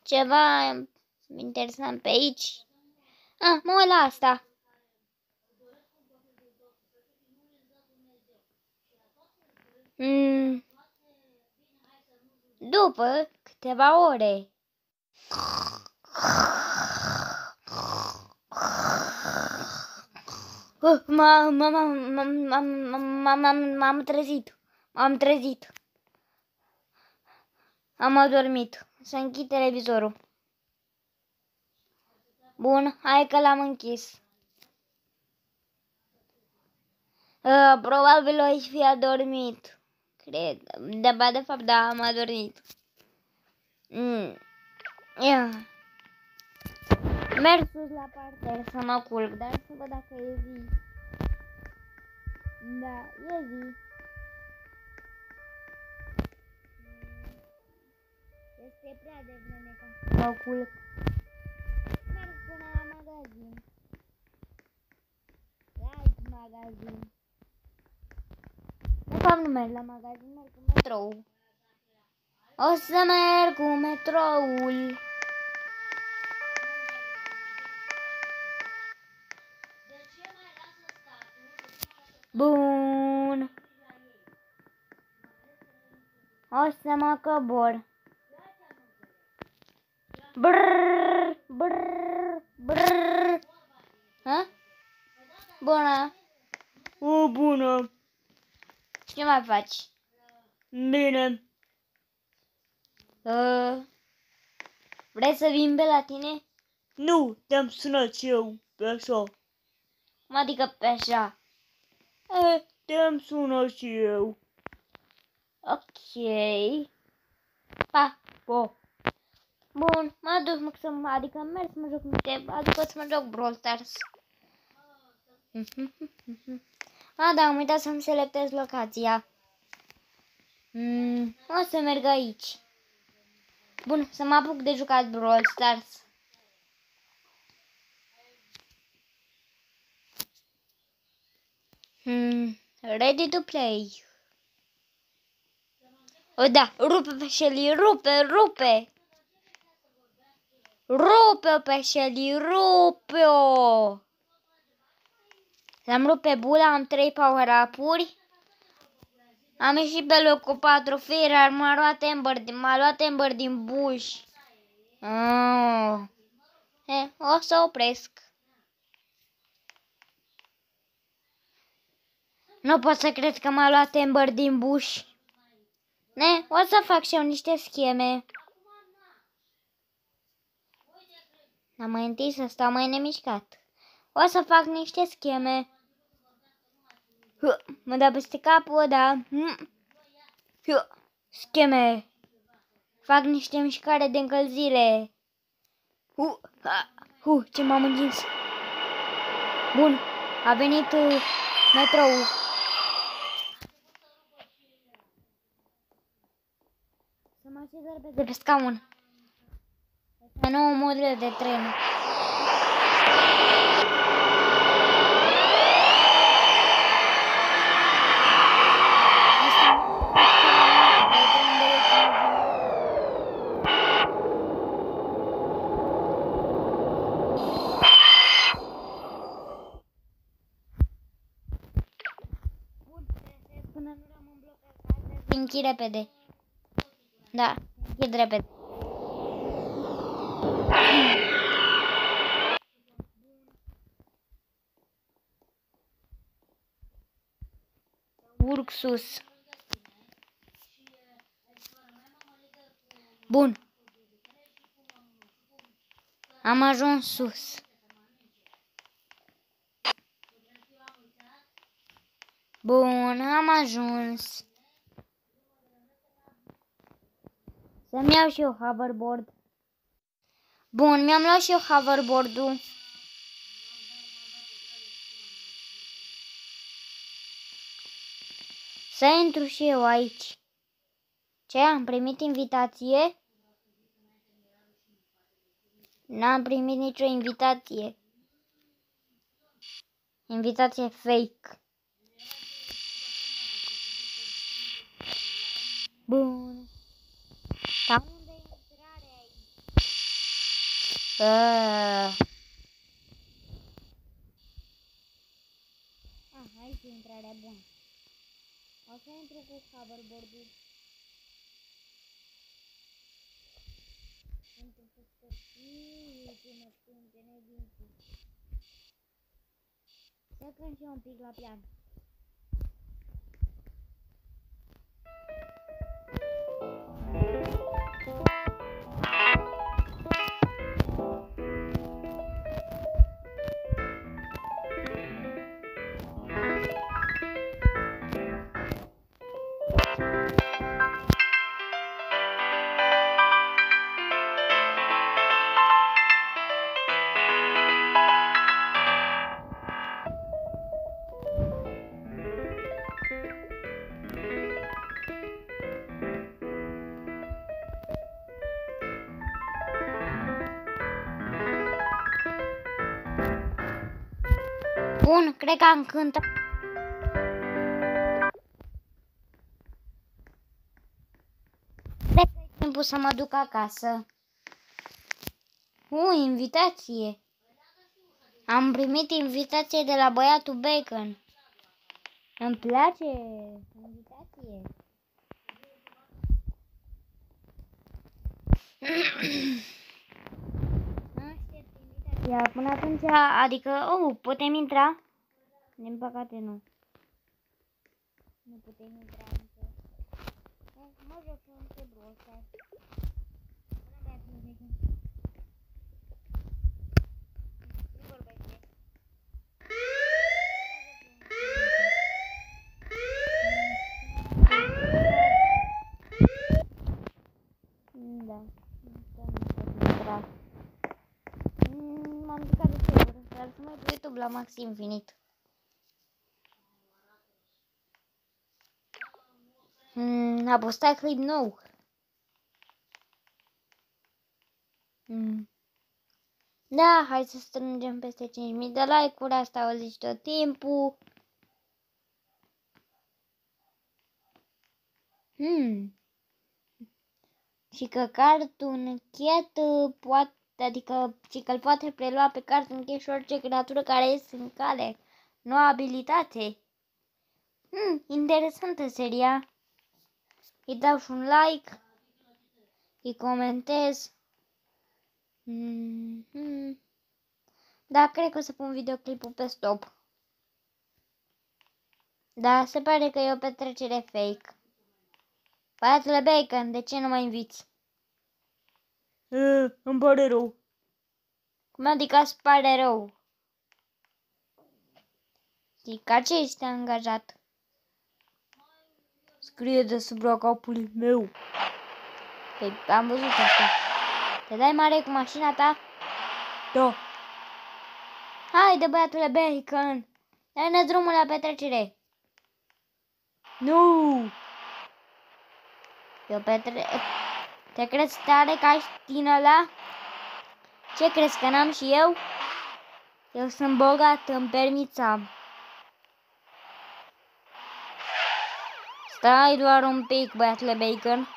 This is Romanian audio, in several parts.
ceva interesant pe aici. Mă uit la asta. După câteva ore. M-am trezit. Am adormit. Să închid televizorul. Bun, hai că l-am închis. Probabil o fi adormit. Cred. De fapt, da, am adormit. Merg sus la parter să mă culc, dar să văd dacă e zi. Da, e zi. Este prea devreme ca să mă culc. Merg până la magazin. La alt magazin. De fapt nu merg la magazin, merg cu metrou. O să merg cu metroul. Bun. O să mă cobor. Brrr, brrr, brrr. Bună. Bună. Ce mai faci? Bine. Vrei să vin pe la tine? Nu, te-am sunat eu pe așa. Cum adică pe așa? Te-am sunat și eu. Ok. Po. Bun, mă duc adică merg să mă joc adică să mă joc Brawl Stars. Da, am uitat să-mi selectez locația. O să merg aici. Bun, să mă apuc de jucat Brawl Stars. Ready to play. Da, rupe pe Shelly, rupe. Rupe pe Shelly, rupe-o. L-am rupt pe Bula, am 3 power-up-uri. Am ieșit pe locul 4, Ferar, m-a luat Ember din bush. O să opresc. Nu pot să cred că m-a luat Ember din bush. O să fac și eu niște scheme. Dar mai întâi să stau mai nemișcat. O să fac niște scheme. Mă dă peste capul, da. Scheme. Fac niște mișcare de încălzire. Ce m-am îngins. Bun, a venit metrou. Să mă așez repede pe scaun. Este nouă model de tren. Până nu rămân blocat, închid repede. Da, închid repede. Urc sus. Bun. Am ajuns sus. Bun, am ajuns. Să-mi iau și eu hoverboard. Bun, mi-am luat și eu hoverboard-ul. Să intru și eu aici. Ce? Am primit invitație? N-am primit nicio invitație. Invitație fake. Bun. Dar unde e intrarea aici? Aici e intrarea bună. O să intru cu hoverboard-ul. Pentru că până când ne dinții. Să cânt și un pic la pian. Bun, cred că am cântat. Cred că e timpul să mă duc acasă. Invitație. Am primit invitație de la băiatul Bacon. Îmi place invitație. Aștept invitația. Până atunci, adică, putem intra? Din păcate nu. Nu putem intra încă. Mă joc un Brawl Stars. Nu vorbește. Da. M-am jucat de singur, dar să mai pe YouTube la max infinit. A postat clip nou. Da, hai să strângem peste 5.000 de like-uri, asta o zici tot timpul. Și că Cartoon Cat poate, adică și că îl poate prelua pe Cartoon Cat și orice creatură care este în cale. Noua abilitate. Interesantă seria. Îi dau și un like. Îi comentez. Da, cred că o să pun videoclipul pe stop. Da, se pare că e o petrecere fake. Băiatule Bacon, de ce nu mă inviți? Îmi pare rău. Cum adică îți pare rău? Știi, ca ce este angajat? Scrie deasupra capului meu. Păi, am văzut asta. Te dai mare cu mașina ta? Da. Haide, băiatule Bacon. Dă-ne drumul la petrecere. Nu. Te crezi tare ca ești din ăla? Ce crezi că n-am și eu? Eu sunt bogat, îmi permit să am. Stai doar un pic, băiatule Bacon.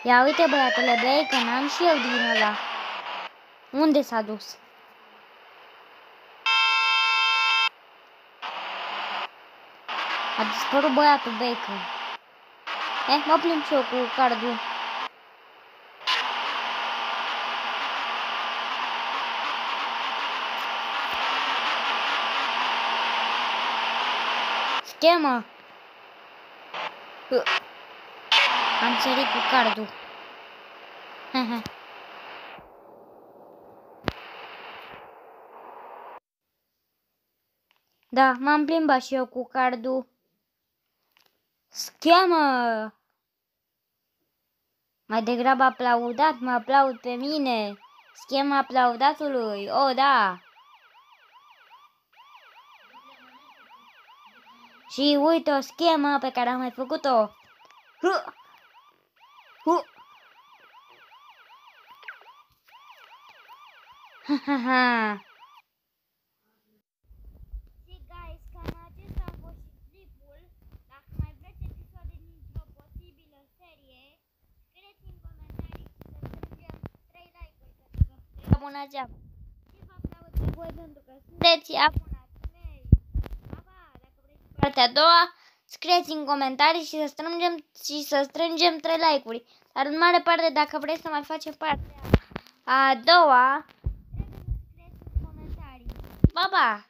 Ia uite, băiatule Bacon, am și eu din ăla. Unde s-a dus? A dispărut băiatul Bacon. Mă plimb și eu cu cardul. Schemă! Am sărit cu cardul. Da, m-am plimbat și eu cu cardul. Schemă! Mai degrabă aplaudat, mă aplaud pe mine. Schema aplaudatului, da. Și uite o schemă pe care am mai făcut-o. Și guys, cam acesta a fost clipul. abonați acum. De fapt, la voi pentru că sunteți abonați mei. Dacă vreți partea a doua, scrieți în comentarii și să strângem 3 like-uri. Dar în mare parte, dacă vreți să mai facem partea a doua, trebuie să scrieți în comentarii. Pa, pa!